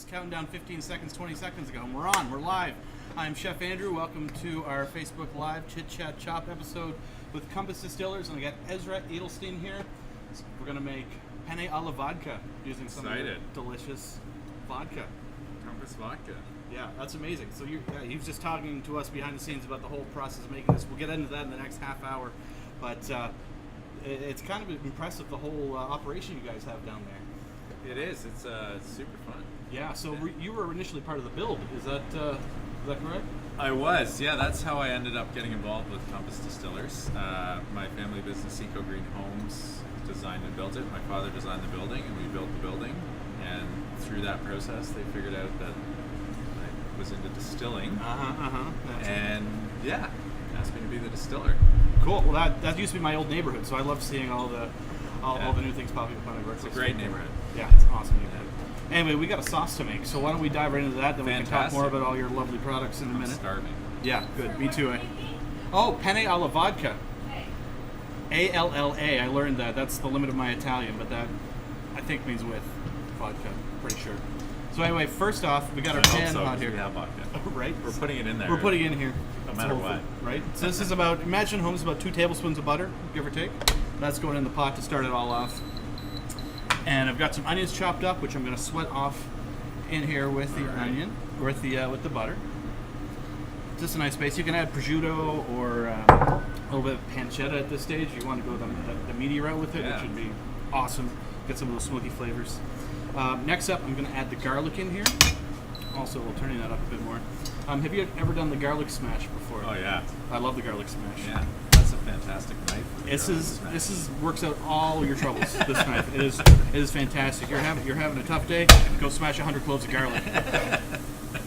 was counting down 15 seconds, 20 seconds ago, and we're on. We're live. I'm Chef Andrew. Welcome to our Facebook Live Chit Chat Chop episode with Compass Distillers, and I got Ezra Edelstein here. So we're gonna make penne alla vodka using some delicious vodka. Compass vodka. Yeah, that's amazing. So he was just talking to us behind the scenes about the whole process of making this. We'll get into that in the next half hour, but it's kind of impressive, the whole operation you guys have down there. It is. It's super fun. Yeah. So you were initially part of the build. Is that correct? I was. Yeah, that's how I ended up getting involved with Compass Distillers. My family business, Eco Green Homes, designed and built it. My father designed the building, and we built the building. And through that process, they figured out that I was into distilling. And yeah, asked me to be the distiller. Cool. Well, that used to be my old neighborhood, so I love seeing all the new things popping up on the work. It's a great neighborhood. Yeah, it's an awesome neighborhood. Anyway, we got a sauce to make, so why don't we dive right into that? Then we can talk more about all your lovely products in a minute. I'm starving. Yeah, good. Me too. Oh, penne alla vodka. A-L-L-A. I learned that. That's the limit of my Italian, but that I think means with vodka. Pretty sure. So anyway, first off, we got our pan hot here. We have vodka. Right? We're putting it in there. We're putting it in here. No matter what. Right? So this is about, imagine home's about 2 tablespoons of butter, give or take. That's going in the pot to start it all off. And I've got some onions chopped up, which I'm going to sweat off in here with the onion, with the butter. Just a nice base. You can add prosciutto or a little bit of pancetta at this stage. You want to go the meaty route with it, which would be awesome. Get some of those smoky flavors. Next up, I'm going to add the garlic in here. Also, we'll turn that up a bit more. Have you ever done the garlic smash before? Oh yeah, I love the garlic smash. Yeah, that's a fantastic knife. This works out all your troubles. This knife, it is fantastic. You're having a tough day, go smash 100 cloves of garlic.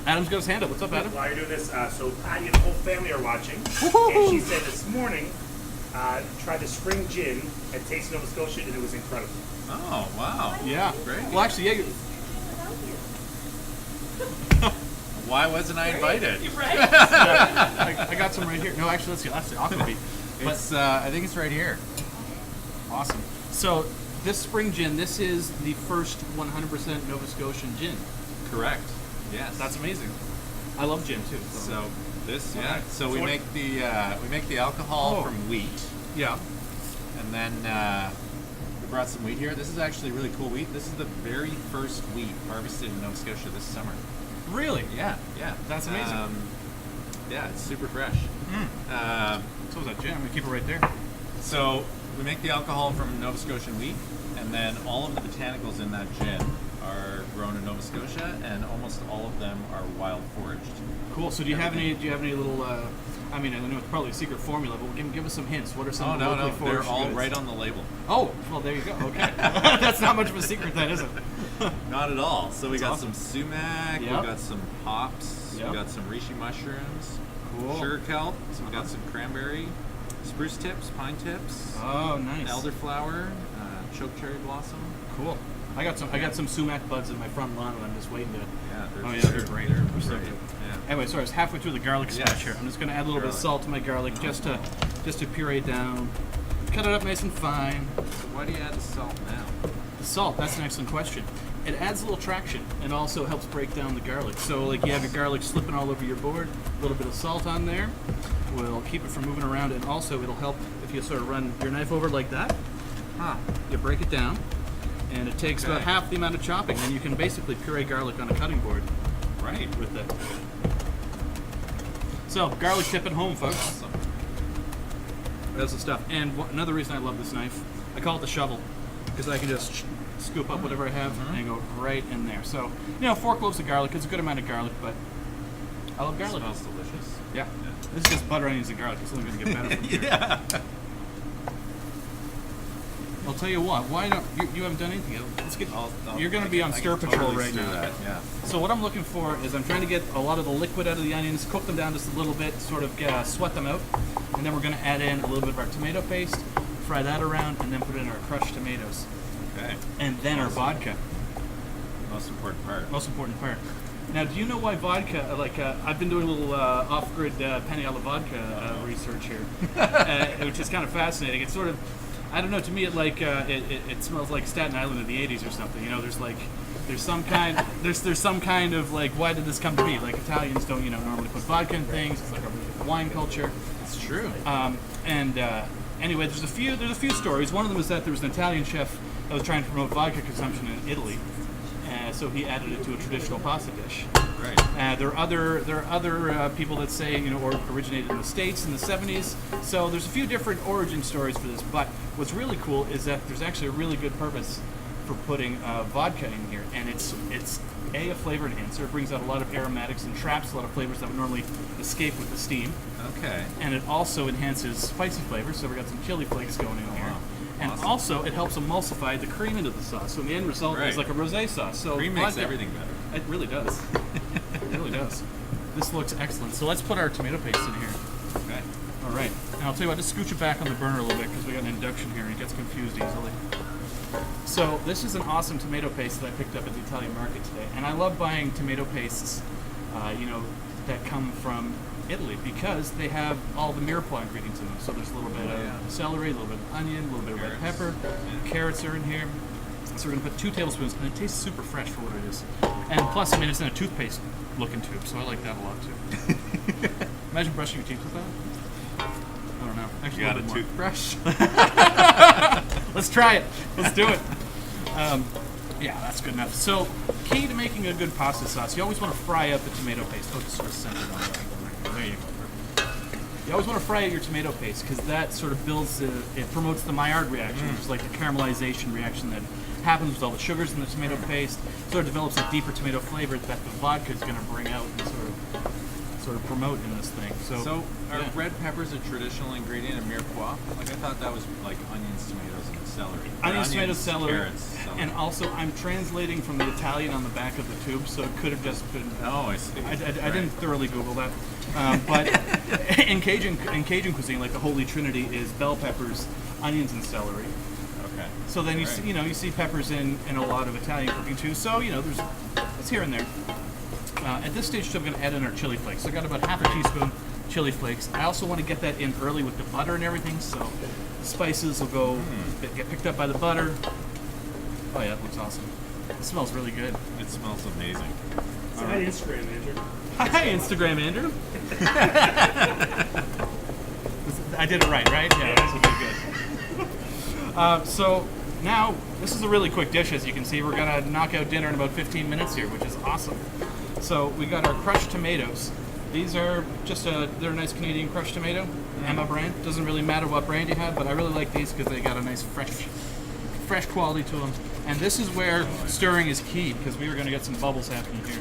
Adam's got his hand up. What's up, Adam? While you're doing this, so Patty and the whole family are watching, and she said this morning tried the spring gin at Taste Nova Scotia, and it was incredible. Oh wow! Yeah, great. Well, actually, yeah. Why wasn't I invited? Right. I got some right here. No, actually, that's the aquavit. But I think it's right here. Awesome. So this spring gin, this is the first 100% Nova Scotian gin. Correct. Yes. That's amazing. I love gin too. So this, yeah. So we make the alcohol from wheat. Yeah. And then we brought some wheat here. This is actually really cool wheat. This is the very first wheat harvested in Nova Scotia this summer. Really? Yeah. That's amazing. Yeah, it's super fresh. So is that gin. I'm gonna keep it right there. So we make the alcohol from Nova Scotian wheat, and then all of the botanicals in that gin are grown in Nova Scotia, and almost all of them are wild foraged. Cool. So do you have any little? I mean, I know it's probably a secret formula, but give us some hints. What are some locally foraged they're all goods? right on the label. Oh, well, there you go. Okay. That's not much of a secret then, is it? Not at all. So we got awesome. some sumac, we got some hops, we got some reishi mushrooms, sugar kelp, so we got some cranberry, spruce tips, pine tips. Oh, nice. Elderflower, choke cherry blossom. Cool. I got some sumac buds in my front lawn, and I'm just waiting to. Yeah, they're great. They're so good. Yeah. Anyway, sorry, I was halfway through the garlic smash here. I'm just going to add a little bit of salt to my garlic, just to puree it down, cut it up nice and fine. So why do you add the salt now? The salt, that's an excellent question. It adds a little traction and also helps break down the garlic. So like you have your garlic slipping all over your board, a little bit of salt on there will keep it from moving around, and also it'll help if you sort of run your knife over it like that. You break it down, and it takes about half the amount of chopping, and you can basically puree garlic on a cutting board. Right. With it. So garlic tip at home, folks. Awesome. That's the stuff. And another reason I love this knife, I call it the shovel, because I can just scoop up whatever I have and go right in there. So, 4 cloves of garlic. It's a good amount of garlic, but I love garlic. It smells delicious. Yeah. This is just butter, onions, and garlic. It's only going to get better from here. Yeah. I'll tell you what. Why don't you haven't done anything yet? Let's get. You're going to be on stir patrol right now. Yeah. So what I'm looking for is I'm trying to get a lot of the liquid out of the onions, cook them down just a little bit, sort of sweat them out, and then we're going to add in a little bit of our tomato paste, fry that around, and then put in our crushed tomatoes. Okay. And then our vodka. Most important part. Most important part. Now, do you know why vodka? I've been doing a little off-grid penne alla vodka research here, which is kind of fascinating. It's sort of I don't know. To me, it smells like Staten Island in the '80s or something. You know, there's some kind of like, why did this come to me? Like Italians don't normally put vodka in things. It's like a wine culture. It's true. Anyway, there's a few stories. One of them is that there was an Italian chef that was trying to promote vodka consumption in Italy, so he added it to a traditional pasta dish. Right. There are other people that say or originated in the States in the 70s. So there's a few different origin stories for this. But what's really cool is that there's actually a really good purpose for putting vodka in here, and it's a flavor enhancer. It brings out a lot of aromatics and traps a lot of flavors that would normally escape with the steam. Okay. And it also enhances spicy flavors. So we got some chili flakes going in here. Wow. And Awesome. also, it helps emulsify the cream into the sauce. So the end result is like a rosé sauce. So Cream makes vodka- everything better. It really does. It really does. This looks excellent. So let's put our tomato paste in here. Okay. All right. And I'll tell you what, just scooch it back on the burner a little bit because we got an induction here and it gets confused easily. So this is an awesome tomato paste that I picked up at the Italian market today. And I love buying tomato pastes, that come from Italy because they have all the mirepoix ingredients in them. So there's a little bit of celery, a little bit of onion, a little bit of red pepper, carrots are in here. So we're going to put 2 tablespoons, and it tastes super fresh for what it is. And plus, it's in a toothpaste looking tube, so I like that a lot too. Imagine brushing your teeth with that. I don't know. Actually, You got a a little bit more. toothbrush? Let's try it. Let's do it. Yeah, that's good enough. So, key to making a good pasta sauce, you always want to fry out the tomato paste. Oh, just sort of center it on there. There you go. You always want to fry out your tomato paste because that sort of builds, it promotes the Maillard reaction, which is like the caramelization reaction that happens with all the sugars in the tomato paste. Sort of develops a deeper tomato flavor that the vodka is going to bring out and sort of promote in this thing. So are red peppers a traditional ingredient in mirepoix? Like I thought that was like onions, tomatoes, and celery. Onions, tomatoes, celery, carrots, celery. and also I'm translating from the Italian on the back of the tube, so it could have just been. Oh, I see. I didn't thoroughly Google that, but in Cajun cuisine, like the holy trinity is bell peppers, onions, and celery. Okay. So then you see, you see peppers in a lot of Italian cooking too. So there's it's here and there. At this stage, I'm going to add in our chili flakes. So I got about half a teaspoon chili flakes. I also want to get that in early with the butter and everything, so the spices will go get picked up by the butter. Oh yeah, it looks awesome. It smells really good. It smells amazing. Hi, Instagram, Andrew. Hi, Instagram, Andrew. I did it right? Yeah, this will be good. So now, this is a really quick dish, as you can see. We're going to knock out dinner in about 15 minutes here, which is awesome. So we got our crushed tomatoes. These are they're a nice Canadian crushed tomato, Emma brand. Doesn't really matter what brand you have, but I really like these because they got a nice fresh quality to them. And this is where stirring is key because we are going to get some bubbles happening here.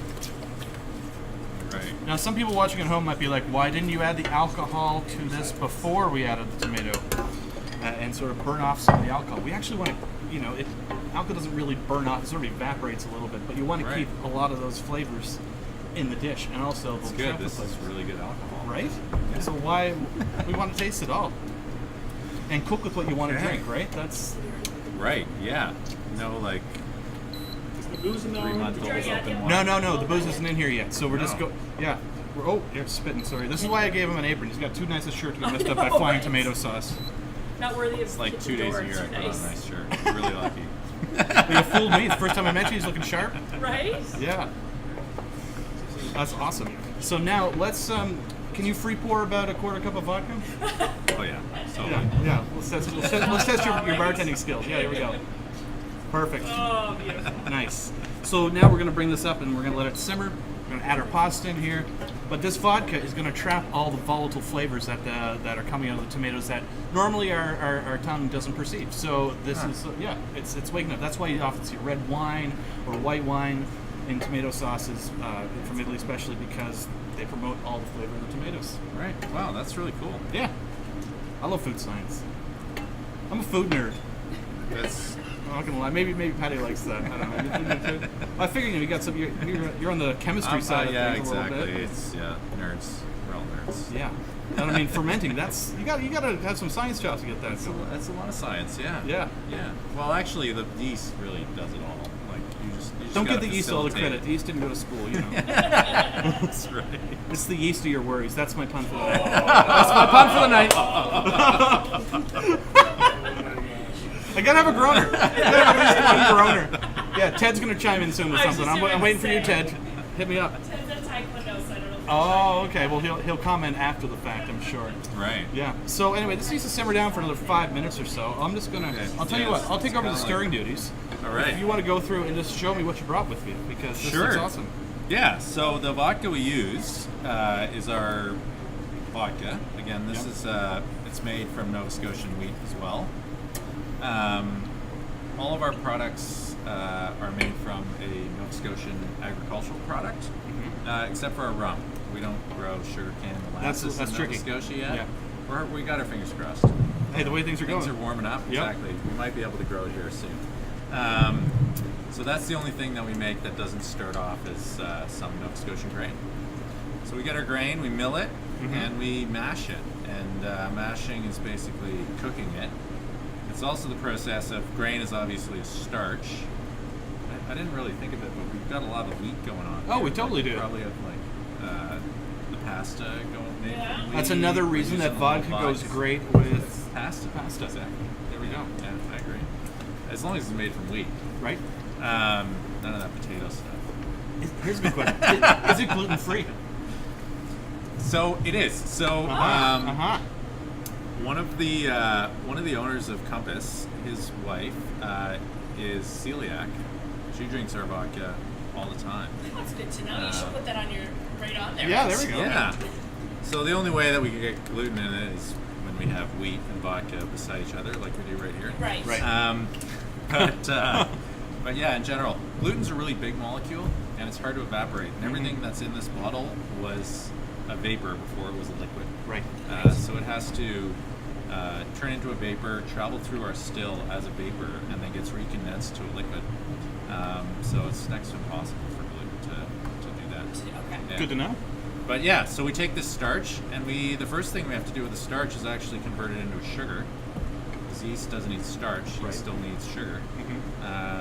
Right. Now, some people watching at home might be like, why didn't you add the alcohol to this before we added the tomato and sort of burn off some of the alcohol? We actually want to, alcohol doesn't really burn off, it sort of evaporates a little bit, but you want to keep a lot of those flavors in the dish, and also It's the good. chocolate This is flavors. really good alcohol. Right? So why, we want to taste it all. And cook with what you want to drink, right? That's... Right, yeah. No, like Is the booze in the 3-month-olds open wine. No, the booze isn't in here yet, so we're just you're spitting, sorry. This is why I gave him an apron. He's got too nice a shirt to get messed up by flying tomato sauce. Not worthy of It's like 2 days a year I put on a nice shirt. I'm really lucky. You fooled me. The first time I met you, he's looking sharp. Right? Yeah. That's awesome. So now let's. Can you free pour about a quarter cup of vodka? Oh yeah. So Yeah. Let's test your bartending skills. Yeah, here we go. Perfect. Oh, beautiful. Nice. So now we're going to bring this up and we're going to let it simmer. We're going to add our pasta in here. But this vodka is going to trap all the volatile flavors that are coming out of the tomatoes that normally our tongue doesn't perceive. So this is, it's waking up. That's why you often see red wine or white wine in tomato sauces from Italy, especially because they promote all the flavor of the tomatoes. right. Wow, that's really cool. Yeah. I love food science. I'm a food nerd. That's I'm not gonna lie. Maybe Patty likes that. I don't know. You food nerd too? I figured you got some. You're on the chemistry side of yeah, things a exactly. little bit. It's nerds. We're all nerds. Yeah. And I mean, fermenting. That's you got to have some science chops to get that. That's a lot of science. Yeah. Yeah. Yeah. Well, actually, the yeast really does it all. Like you just Don't gotta give the yeast all the facilitate credit. The yeast didn't go to school, you know. That's right. It's the yeast of your worries. That's my pun for the night. That's my pun for the night. I gotta have a groaner. I gotta have at least one groaner. Yeah, Ted's gonna chime in soon with I was something. just I'm waiting for you, saying. Ted. Hit me up. Ted's a taekwondo, so I don't know if Oh, okay. Well, he'll comment after the fact, I'm sure. Right. Yeah. So anyway, this needs to simmer down for another 5 minutes or so. I'm just gonna. Okay. I'll tell you Yeah, what. I'll take it's over the kinda stirring duties. All right. If you want to go through and just show me what you brought with you, because this Sure. looks awesome. Yeah, so the vodka we use is our vodka. Again, this is it's made from Nova Scotian wheat as well. All of our products are made from a Nova Scotian agricultural product, except for our rum. We don't grow sugarcane molasses That's in tricky. Nova Scotia yet. Yeah. We got our fingers crossed. Hey, the way things are Things going. are warming up. Yep. Exactly. We might be able to grow it here soon. So that's the only thing that we make that doesn't start off as some Nova Scotian grain. So we get our grain, we mill it, and we mash it. And mashing is basically cooking it. It's also the process of grain is obviously a starch. I didn't really think of it, but we've got a lot of wheat going on. Oh, here. we totally Like, do. Probably have the pasta going. Made Yeah. from That's wheat. another We're reason that using a little vodka goes vodka. great with Pasta. pasta. Exactly. There we go. Yeah, I agree. As long as it's made from wheat. Right? None of that potato stuff. Here's a good question. Is it gluten free? So it is. So one of the owners of Compass, his wife, is celiac. She drinks our vodka all the time. That's good to know. You should put that on your right on there. Yeah, there we go. Yeah. So the only way that we can get gluten in it is when we have wheat and vodka beside each other, like we do right here. Right. Right. But yeah, in general, gluten's a really big molecule, and it's hard to evaporate. And everything that's in this bottle was a vapor before it was a liquid. Right. So it has to turn into a vapor, travel through our still as a vapor, and then gets recondensed to a liquid. So it's next to impossible for gluten to do that. Okay. Yeah. Good to know. But yeah, so we take this starch, and the first thing we have to do with the starch is actually convert it into sugar. Because yeast doesn't need starch; it Right. still needs sugar.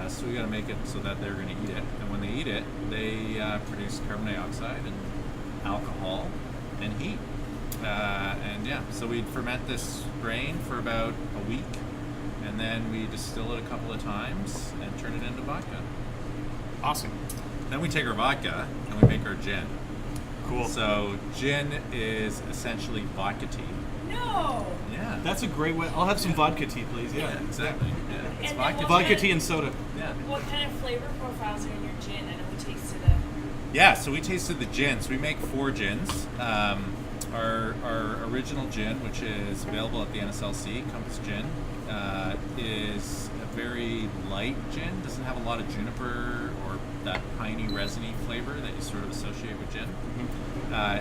So we got to make it so that they're going to eat it, and when they eat it, they produce carbon dioxide and alcohol and heat. And yeah, so we ferment this grain for about a week, and then we distill it a couple of times and turn it into vodka. Awesome. Then we take our vodka and we make our gin. Cool. So gin is essentially vodka tea. No. Yeah. That's a great way. I'll have some vodka tea, please. Yeah. exactly. Yeah. It's And vodka then tea. Vodka tea and soda. Yeah. What kind of flavor profiles are in your gin? I know we tasted it. Yeah, so we tasted the gin. So we make 4 gins. Our original gin, which is available at the NSLC, Compass Gin, is a very light gin. Doesn't have a lot of juniper or that piney, resiny flavor that you sort of associate with gin.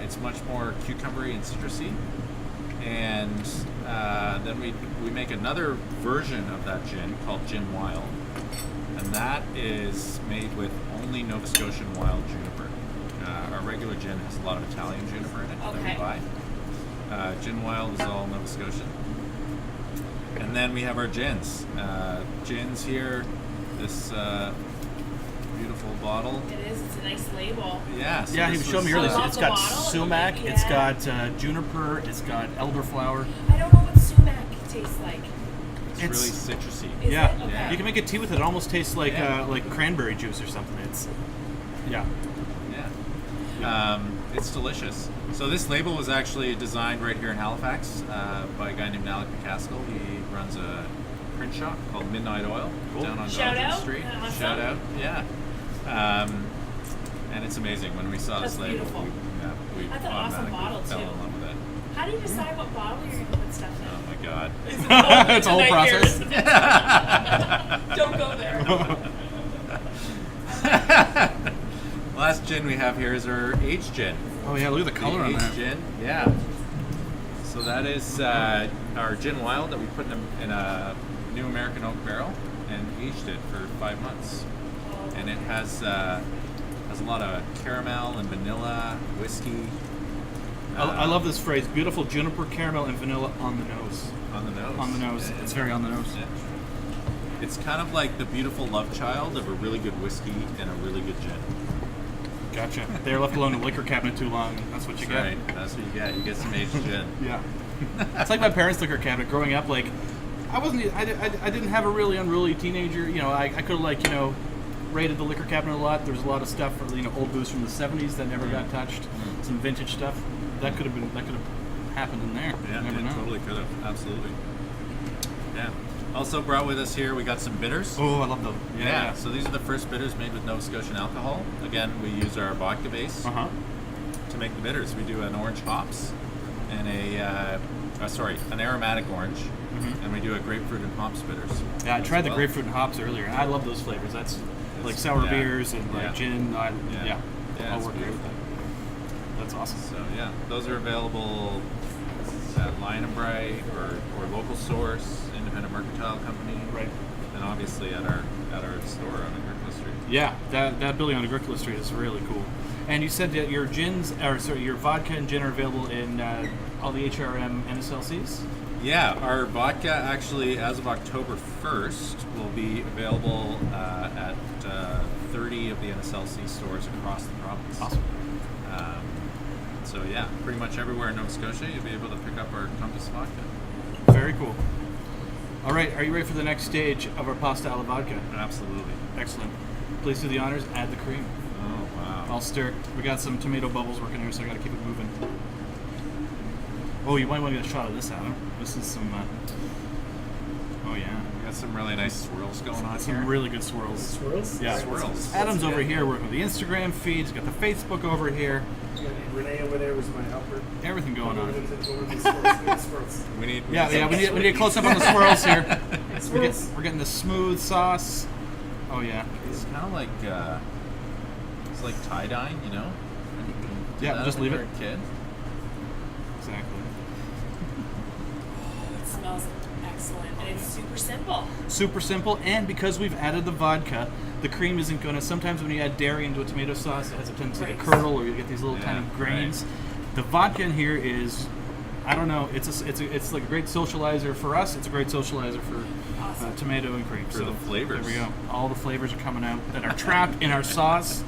It's much more cucumbery and citrusy. And then we make another version of that gin called Gin Wild. And that is made with only Nova Scotian wild juniper. Our regular gin has a lot of Italian juniper in it that Okay. we buy. Gin Wild is all Nova Scotian. And then we have our gins. Gins here, this beautiful bottle. It is. It's a nice label. Yeah, so Yeah, he this was showing me was, earlier. I love It's the got bottle. sumac. Yeah. It's got juniper. It's got elderflower. I don't know what sumac tastes like. it's it's- really citrusy. Is Yeah. it? Okay. Yeah. You can make a tea with it. It almost tastes like Yeah. like cranberry juice or something. It's yeah. Yeah. It's delicious. So this label was actually designed right here in Halifax by a guy named Alec McCaskill. He runs a print shop called Midnight Oil Cool. down on Shout Dodger out. Street. Awesome. Shout out. Yeah. And it's amazing. When we saw That's this label, beautiful. we That's an awesome automatically bottle, fell too. in love with it. How do you decide what bottle you're going to put stuff in? Oh my god. It's a whole nightmare, process. isn't it? Don't go there. Last gin we have here is our aged gin. Oh yeah, look at the color on aged that. gin, yeah. So that is our gin wild that we put in a new American oak barrel and aged it for 5 months, and it has a lot of caramel and vanilla, whiskey. I love this phrase: beautiful juniper, caramel, and vanilla on the nose. On the nose. On the nose. Yeah, It's yeah. very on the nose. Yeah. It's kind of like the beautiful love child of a really good whiskey and a really good gin. Gotcha. They're left alone in the liquor cabinet too long. That's what you get. Right, that's what you get. You get some aged gin. Yeah. It's like my parents' liquor cabinet. Growing up, like, I wasn't. I didn't have a really unruly teenager. You know, I could have raided the liquor cabinet a lot. There's a lot of stuff, old booze from the '70s that never got touched. Some vintage stuff that could have happened in there. Yeah, You never it know. totally could have. Absolutely. Yeah. Also brought with us here, we got some bitters. Oh, I love those. Yeah. So these are the first bitters made with Nova Scotian alcohol. Again, we use our vodka base to make the bitters. We do an orange hops and an aromatic orange, and we do a grapefruit and hops bitters. Yeah, I as tried the well. grapefruit and hops earlier, and I love those flavors. That's like sour beers and like gin. Yeah, I'll it's work great with beautiful. that. That's awesome. So yeah, those are available at Lion and Bright or local source, independent mercantile company, Right. and obviously at our store on Agricola Street. Yeah, that building on Agricola Street is really cool. And you said that your your vodka and gin are available in all the HRM NSLCs? Yeah, our vodka actually, as of October 1st, will be available at 30 of the NSLC stores across the province. Awesome. So yeah, pretty much everywhere in Nova Scotia, you'll be able to pick up our Compass vodka. Very cool. All right, are you ready for the next stage of our pasta alla vodka? Absolutely. Excellent. Please do the honors, add the cream. Oh wow. I'll stir. We got some tomato bubbles working here, so I got to keep it moving. Oh, you might want to get a shot of this, Adam. This is some. Oh yeah, We got some really nice swirls going on some here. really good swirls. Swirls? Yeah, Swirls. Adam's over here working with the Instagram feed. He's got the Facebook over here. Renee over there was my helper. Everything going on. Swirls. We need We need a close up on the swirls here. Swirls. We're getting the smooth sauce. Oh yeah. It's kind of like it's like tie dyeing, you know. You can do Yeah, that just when leave you're it. a kid. Exactly. It smells excellent, and it's super simple. Super simple, and because we've added the vodka, the cream isn't going to. Sometimes when you add dairy into a tomato sauce, it has a tendency to Right. curdle, or you get these little Yeah, tiny grains. right. The vodka in here is, I don't know, it's like a great socializer for us. It's a great socializer for Awesome. tomato and cream. For so the flavors. There we go. All the flavors are coming out that are trapped in our sauce.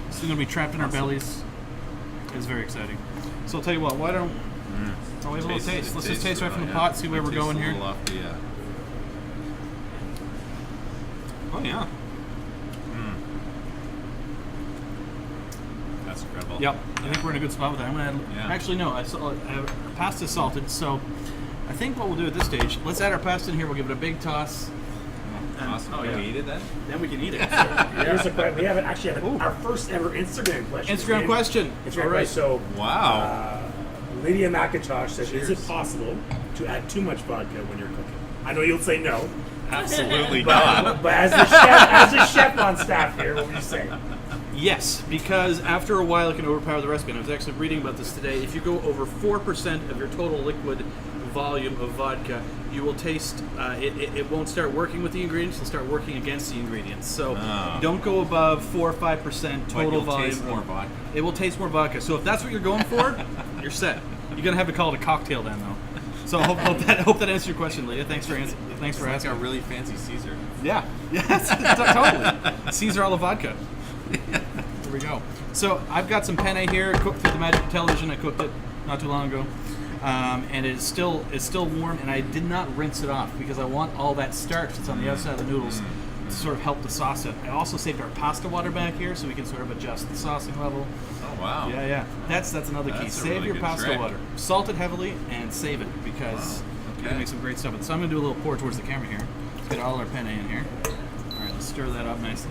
It's going to be trapped in our bellies. It's very exciting. So I'll tell you what. Why don't I'll have a little taste. Let's just taste right from the pot. See where we're going here. Off the, Oh yeah. That's incredible. Yep, I think we're in a good spot with that. I'm gonna add. Yeah. Actually, no. Pasta salted. So, I think what we'll do at this stage, let's add our pasta in here. We'll give it a big toss. Awesome. Oh, Can yeah. we eat it then? Then we can eat it. Here's a question. We haven't actually had Ooh. our first ever Instagram question. Instagram question. Instagram All right. question. So, Wow. Lydia McIntosh says, "Is it Cheers. possible to add too much vodka when you're cooking?" I know you'll say no, Absolutely not. but as the chef on staff here, what would you say? Yes, because after a while it can overpower the recipe. And I was actually reading about this today. If you go over 4% of your total liquid volume of vodka, you will taste, it won't start working with the ingredients, it'll start working against the ingredients. So Oh. don't go above 4 or 5% total you'll volume. taste more vodka. It will taste more vodka. So if that's what you're going for, you're set. You're going to have to call it a cocktail then, though. So I hope that answers your question, Leah. Thanks for It's like asking. a really fancy Caesar. Yeah, totally. Caesar all the vodka. There we go. So I've got some penne here, cooked through the magic of television. I cooked it not too long ago, and it's still warm. And I did not rinse it off because I want all that starch that's on the outside of the noodles to sort of help the sauce out. I also saved our pasta water back here so we can sort of adjust the saucing level. Oh wow. Yeah. That's another key. That's a Save really your good pasta trick. water. Salt it heavily and save it because you Okay. can make some great stuff. So I'm going to do a little pour towards the camera here. Let's get all our penne in here. All right, let's stir that up nicely.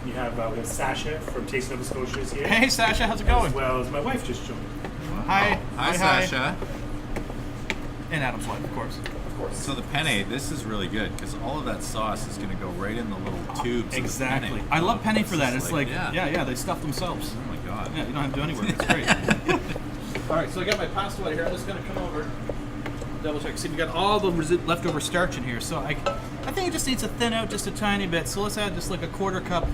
We have Sasha from Taste Nova Scotia is here. Hey, Sasha, how's it As going? well as my wife just joined. Hi. Hi, Sasha. And Adam's wife, of course. Of course. So the penne, this is really good because all of that sauce is going to go right in the little tubes. of Exactly. penne. I love penne for that. This It's is like, yeah, they stuff themselves. Oh my god. Yeah, you don't have to do any work. It's great. All right, so I got my pasta water here. I'm just going to come over, double check. See, we got all the leftover starch in here. So I think it just needs to thin out just a tiny bit. So let's add just like a quarter cup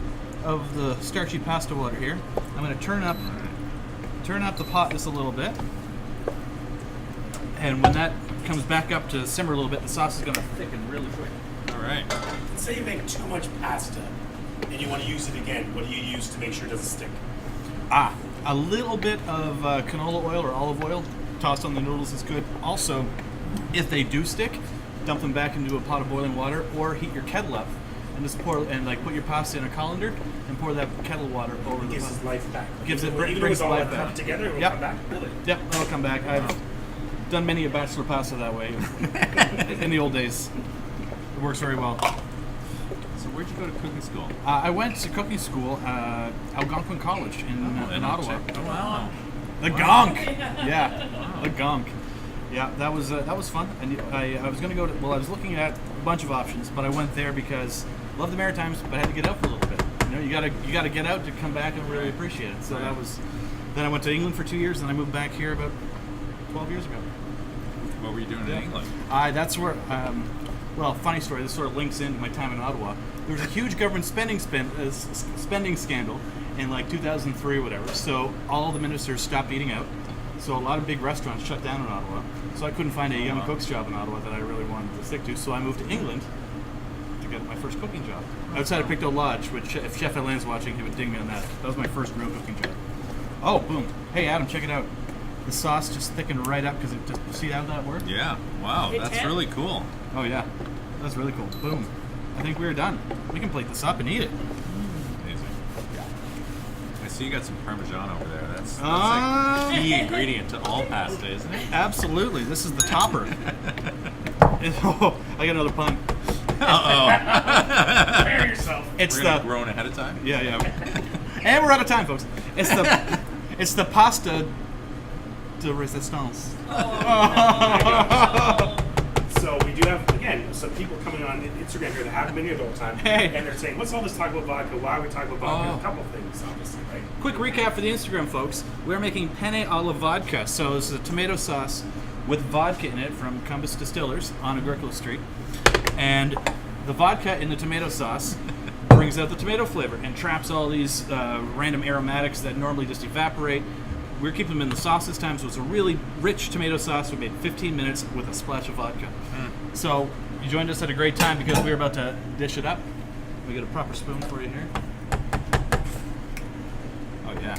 of the starchy pasta water here. I'm going to turn up the pot just a little bit. And when that comes back up to simmer a little bit, the sauce is going to thicken really quick. All right. Say you make too much pasta and you want to use it again. What do you use to make sure it doesn't stick? A little bit of canola oil or olive oil tossed on the noodles is good. Also, if they do stick, dump them back into a pot of boiling water, or heat your kettle up and just pour and like put your pasta in a colander and pour that kettle water over It the gives pasta. his life back. Gives it Even if brings it's all life like back. clumped together, it will Yep. come back. Really? Yep, that'll come back. I've done many a bachelor pasta that way in the old days. It works very well. So where'd you go to cooking school? I went to cooking school Algonquin College in Ottawa. Oh wow. The Gonk. Yeah, the Gonk. Yeah, that was fun. And I was gonna go to. Well, I was looking at a bunch of options, but I went there because I love the Maritimes, but I had to get out for a little bit. You know, you gotta get out to come back and really appreciate it. So that was. Then I went to England for 2 years, and I moved back here about 12 years ago. What were you doing in England? That's where. Well, funny story. This sort of links into my time in Ottawa. There was a huge government spending scandal in like 2003 or whatever. So all the ministers stopped eating out. So a lot of big restaurants shut down in Ottawa. So I couldn't find a young cook's job in Ottawa that I really wanted to stick to. So I moved to England to get my first cooking job outside of Pictou Lodge. Which, if Chef Alain's watching, he would ding me on that. That was my first real cooking job. Oh, boom! Hey, Adam, check it out. The sauce just thickened right up because it just see how that worked. Yeah. Wow, Hey, that's Ted? really cool. Oh yeah, that's really cool. Boom! I think we're done. We can plate this up and eat it. Amazing. I see you got some Parmesan over there. That's Ah. like key ingredient to all pasta, isn't it? Absolutely, this is the topper. Oh, I got another pun. Prepare yourself. It's We're gonna the groan ahead of time. yeah, and we're out of time, folks. It's the pasta de resistance. So we do have, again, some people coming on Instagram here that haven't been here the whole time. Hey. And they're saying, what's all this talk about vodka? Why are we talking about vodka? Oh. A couple of things, obviously, right? Quick recap for the Instagram folks. We're making penne alla vodka. So this is a tomato sauce with vodka in it from Compass Distillers on Agricola Street. And the vodka in the tomato sauce brings out the tomato flavor and traps all these random aromatics that normally just evaporate. We're keeping them in the sauce this time, so it's a really rich tomato sauce. We made 15 minutes with a splash of vodka. So you joined us at a great time because we were about to dish it up. We get a proper spoon for you here. Oh yeah.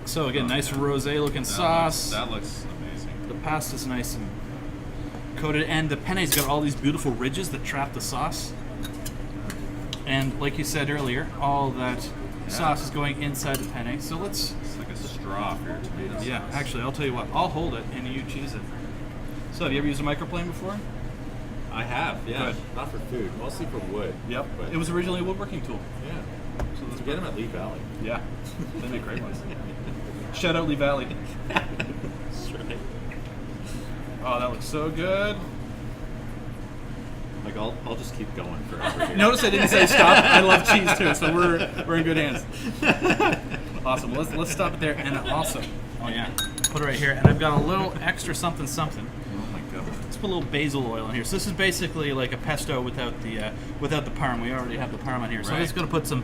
So again, nice rosé looking sauce. That looks amazing. The pasta's nice and coated, and the penne's got all these beautiful ridges that trap the sauce. And like you said earlier, all that sauce is going inside the penne. So let's. It's like a straw for your tomato sauce. Yeah, actually, I'll tell you what. I'll hold it and you cheese it. So, have you ever used a microplane before? I have, yeah. Good. Not for food, mostly for wood. Yep. But It was originally a woodworking tool. yeah. So let's Get them at Lee Valley. Yeah, they make great ones. Shout out Lee Valley. That's right. Oh, that looks so good. Like I'll just keep going forever here. Notice I didn't say stop. I love cheese too, so we're in good hands. Awesome. Let's stop it there, and also, oh yeah, put it right here. And I've got a little extra something. Oh my god. Let's put a little basil oil in here. So this is basically like a pesto without the parm. We already have the parm on here, so I'm Right. just gonna put some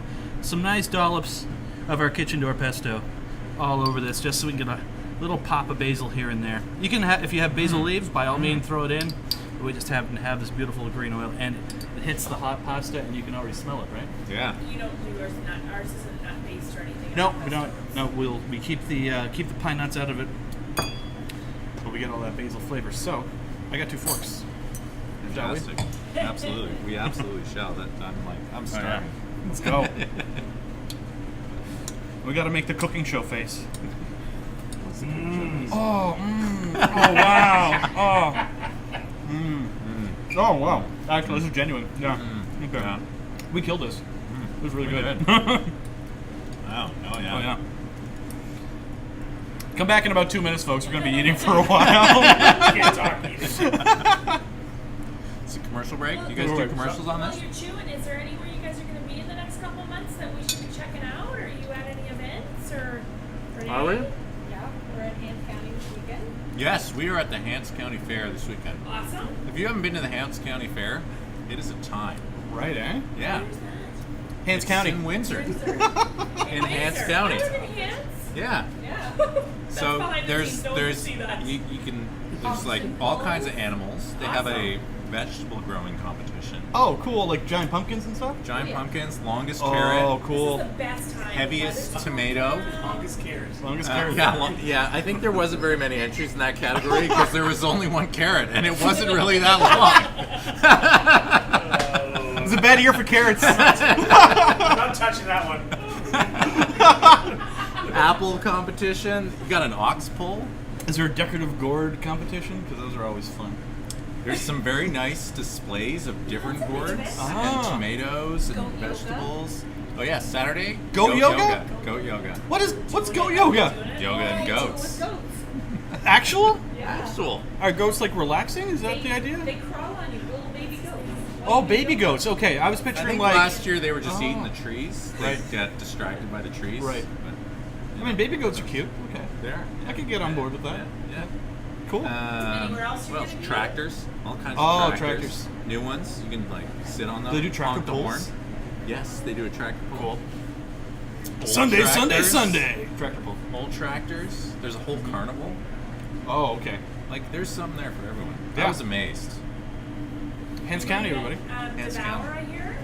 nice dollops of our kitchen door pesto all over this, just so we can get a little pop of basil here and there. You can if you have basil leaves, by all means throw it in. We just happen to have this beautiful green oil, and it hits the hot pasta, and you can already smell it, right? Yeah. You don't do yours, ours isn't nut based or anything. No, Ours we is don't. No, we keep the pine nuts out of it, but we get all that basil flavor. So, I got 2 forks. Shall we? Fantastic. Absolutely. We absolutely shall. I'm starving. Let's go. We got to make the cooking show face. Oh, wow. Oh, wow. Actually, this is genuine. Yeah. Okay. Yeah. We killed this. It was really We good. did. Wow. Oh yeah. Oh, yeah. Come back in about 2 minutes, folks. We're going to be eating for a while. Can't talk either. It's a commercial break. You guys Commercial do break. commercials on While this? you're chewing, is there anywhere you guys are going to be in the next couple of months that we should be checking out? Are you at any events or? Are we? Yeah, we're at Hand County this weekend. Yes, we are at the Hants County Fair this weekend. Awesome. If you haven't been to the Hants County Fair, it is a time. Right, eh? Yeah. Where's that? Hants It's County. in Windsor. Windsor. In Hants Windsor. County. I live in Hants. Yeah. Yeah. That's So behind the there's scenes. Don't see that. you can there's like all kinds of animals. They have a Awesome. vegetable growing competition. Oh, cool! Like giant pumpkins and stuff. Giant pumpkins, longest Oh, carrot, cool! This is the best time. heaviest tomato. Longest cares. Longest carrot. Yeah, I think there wasn't very many entries in that category because there was only one carrot, and it wasn't really that long. It's a bad year for carrots. I'm not touching that one. Apple competition. You got an ox pull. Is there a decorative gourd competition? Because those are always fun. There's some very nice displays of different That's a gourds bit. Ah. and tomatoes and Goat yoga. vegetables. Oh yeah, Saturday. Goat yoga? Goat yoga. What's goat yoga? Yoga and goats. With goats. Actual? Yeah. Actual. Are goats like relaxing? Is that the idea? They crawl on you, little baby goats. Oh, baby goats. Okay, I was I picturing think like. last year they were just Oh. eating the trees. They Right. got distracted by the trees. Right. But I mean, baby goats are cute. Okay, they are. I could get on board with that. Yeah. Cool. Anywhere else What you're else? gonna be? Tractors. All kinds Oh, of tractors. tractors. New ones. You can like sit on them. Do they do tractor honk the pulls? horn. Yes, they do a tractor pull. Cool. Old Sunday, tractors. Sunday. Tractor pull. Old tractors. There's a whole carnival. Oh, okay. Like there's something there for everyone. Yeah. I was amazed. Hens County, everybody. Hands Devour, down. I hear.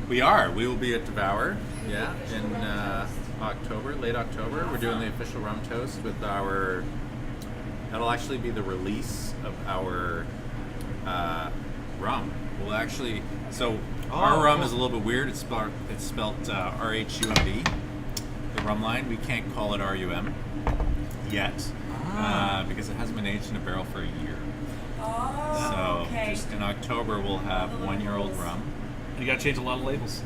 We are. We will be at Devour. Yeah, in October, late October. We're doing the official rum toast with our. That'll actually be the release of our rum. We'll actually. So our rum cool. is a little bit weird. It's spelled RHUMB. The rum line. We can't call it RUM yet because it hasn't been aged in a barrel for a year. Oh, So okay. just in October we'll have 1 year old rum. You gotta change a lot of labels.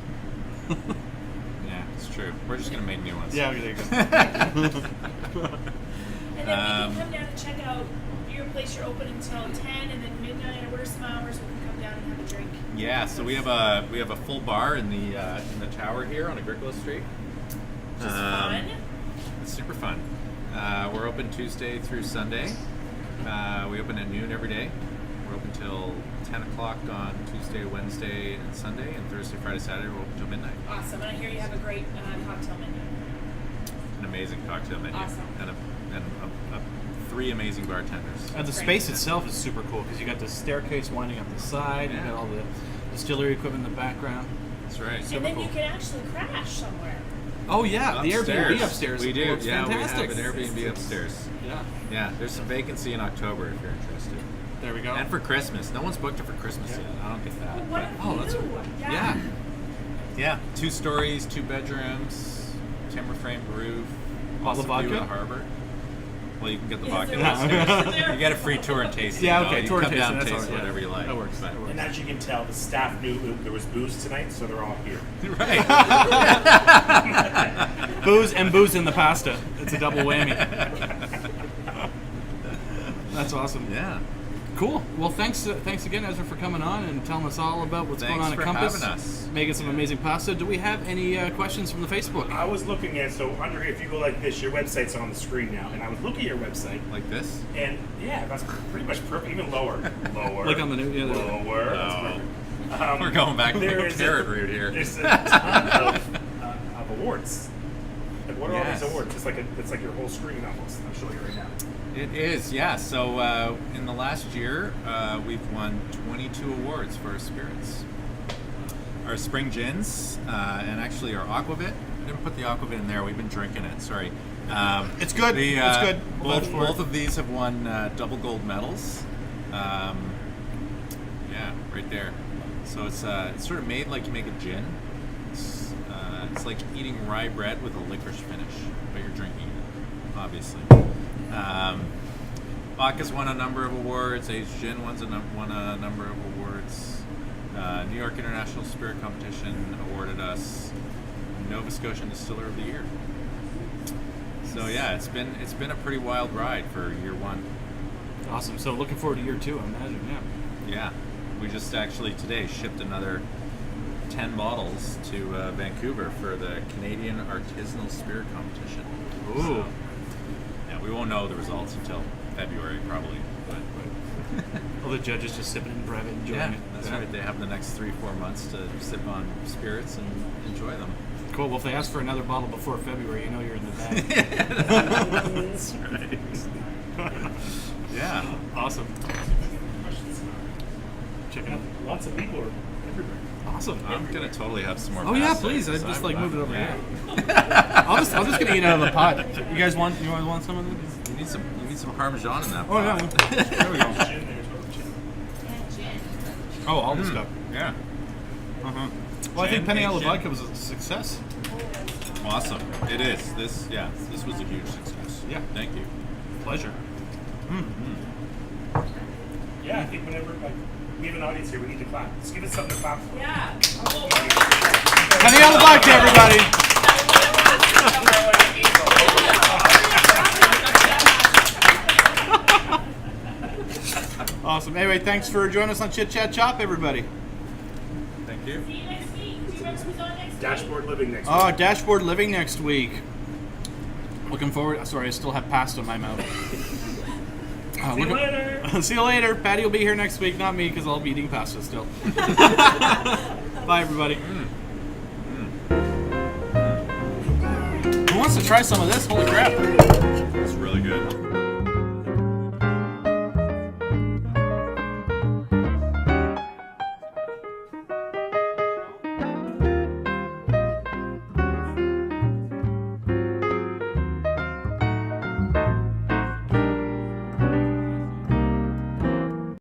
Yeah, it's true. We're just gonna make new ones. Yeah, there you go. And then we Um, can come down and check out your place. You're open until 10, and then midnight. What are some hours we can come down and have a drink? Yeah, so we have a full bar in the tower here on Agricola Street. Just fun. It's super fun. We're open Tuesday through Sunday. We open at noon every day. We're open till 10 o'clock on Tuesday, Wednesday, and Sunday, and Thursday, Friday, Saturday we're open till midnight. Awesome. And I hear you have a great cocktail menu. An amazing cocktail menu. Awesome. And 3 amazing bartenders. And the space itself is super cool because you got the staircase winding up the side. You Yeah. got all the distillery equipment in the background. That's right. And then you can actually crash somewhere. Oh yeah, the Airbnb upstairs. We do. Looks Yeah, fantastic. we have an Airbnb upstairs. Yeah. Yeah, there's some vacancy in October if you're interested. There we go. And for Christmas. No one's booked it for Christmas yet. I don't get that. What But, oh, that's- yeah. yeah, 2 stories, 2 bedrooms, timber framed roof. All the awesome view of vodka? the harbor. Well, you can get the Is vodka there downstairs. vodka? You get a free tour and tasting. Yeah, though. okay, You tour and come down tasting, and that's taste all right. whatever you like. That works. But- And as you can tell, the staff knew there was booze tonight, so they're all here. Right. Booze and booze in the pasta. It's a double whammy. That's awesome. Yeah. Cool. Well, thanks again, Ezra, for coming on and telling us all about what's Thanks going on at for Compass. having us. Making some amazing pasta. Do we have any questions from the Facebook? I was looking at, so under here, if you go like this, your website's on the screen now, and I was looking at your website, Like this? and yeah, that's pretty much perfect, even lower. Lower. Like on the new- yeah, the- Lower. That's Oh. perfect. We're going back to there the is carrot route here. There's a ton of awards. Like, what are all Yes. these awards? It's like your whole screen almost. I'll show you right now. It is, yeah. So in the last year, we've won 22 awards for our spirits. Our spring gins, and actually our aquavit. I didn't put the aquavit in there. We've been drinking it. Sorry. It's good. It's good. We'll vote for Both it. of these have won double gold medals. Yeah, right there. So it's sort of made like you make a gin. It's like eating rye bread with a licorice finish, but you're drinking it, obviously. Vodka's won a number of awards. Aged Gin won a number of awards. New York International Spirit Competition awarded us Nova Scotian Distiller of the Year. So yeah, it's been a pretty wild ride for year 1. Awesome. So looking forward to year 2, I imagine. Yeah. Yeah, we just actually today shipped another 10 bottles to Vancouver for the Canadian Artisanal Spirit Competition. Ooh. So, yeah, we won't know the results until February probably. But All the judges just sipping in private, enjoying yeah, it. that's right. They have the next 3-4 months to sip on spirits and enjoy them. Cool. Well, if they ask for another bottle before February, you know you're in the bag. That's right. Yeah. Awesome. chicken. Lots of people are everywhere. Awesome. I'm gonna totally have some more. Oh yeah, pasta, please. I 'cause just I'm like moved it over yeah. here. I'm just gonna eat out of the pot. You guys want some of this? You need some Parmesan in that. Oh yeah. pot. There we go. Gin, there's gin. Oh, all this stuff. Yeah. Uh-huh. Well, I think Gin, Penne alla aged vodka gin. was a success. Awesome. It is. This was a huge success. Yeah. Thank you. Pleasure. Yeah, I think whenever we have an audience here, we need to clap. Just give us something to clap for. Yeah. Penne alla vodka, everybody. Awesome. Anyway, thanks for joining us on Chit Chat Chop, everybody. Thank you. See you next week. Do you remember who's on next week? Dashboard living next week. Oh, Dashboard Living next week. Looking forward. Sorry, I still have pasta in my mouth. See you later. See you later. Patty will be here next week, not me, because I'll be eating pasta still. Bye, everybody. Who wants to try some of this? Holy crap. It's really good.